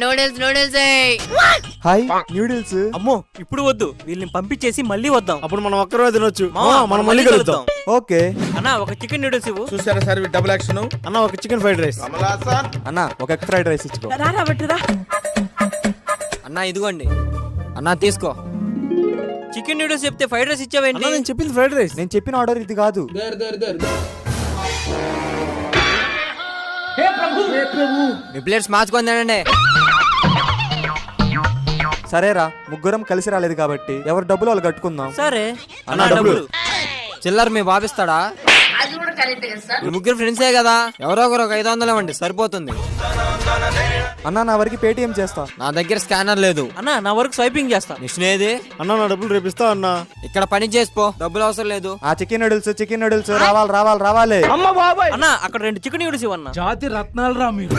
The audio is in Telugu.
Noodles noodles. Hi noodles. అమ్మో ఇప్పుడు వద్దు, వీళ్ళని పంపించేసి మళ్ళీ వద్దాం. అప్పుడు మనం ఒక్కరోజు తినొచ్చు. మనం మళ్ళీ కలుద్దాం. ఓకే అన్నా ఒక చికెన్ నూడిల్స్ ఇవ్వు. చూసారా సార్ డబుల్ యాక్షన్. అన్న ఒక చికెన్ ఫ్రైడ్ రైస్. అన్న ఒక ఎగ్ ఫ్రైడ్ రైస్ ఇచ్చుకో. అన్నా ఇదిగోండి అన్నా తీసుకో. చికెన్ నూడిల్స్ చెప్తే ఫ్రైడ్ రైస్ ఇచ్చావేంటి? అన్న నేను చెప్పింది ఫ్రైడ్ రైస్. నేను చెప్పిన ఆర్డర్ ఇది కాదు. మీ ప్లేట్స్ మార్చుకుందానండి. సరేరా, ముగ్గురం కలిసి రాలేదు కాబట్టి ఎవరు డబ్బులు వాళ్ళు కట్టుకుందాం. సరే అన్నా డబ్బులు. చిల్లర మీ బాబిస్తాడా? మీ ముగ్గురు ఫ్రెండ్సే కదా, ఎవరో ఒకరు ఒక 500 ఇవ్వండి సరిపోతుంది. అన్న నా వరకు పేటిఎం చేస్తా. నా దగ్గర స్కానర్ లేదు. అన్నా నా వరకు స్వైపింగ్ చేస్తా. మిషన్ ఏది? అన్న నా డబ్బులు రేపిస్తా అన్న. ఇక్కడ పని చేసిపో, డబ్బులు అవసరం లేదు. ఆ చికెన్ నూడిల్స్ రావాలి రావాలి రావాలి. అన్నా అక్కడ 2 చికెన్ నూడిల్స్ ఇవ్వన్నా. జాతి రత్నాలు రా మీరు.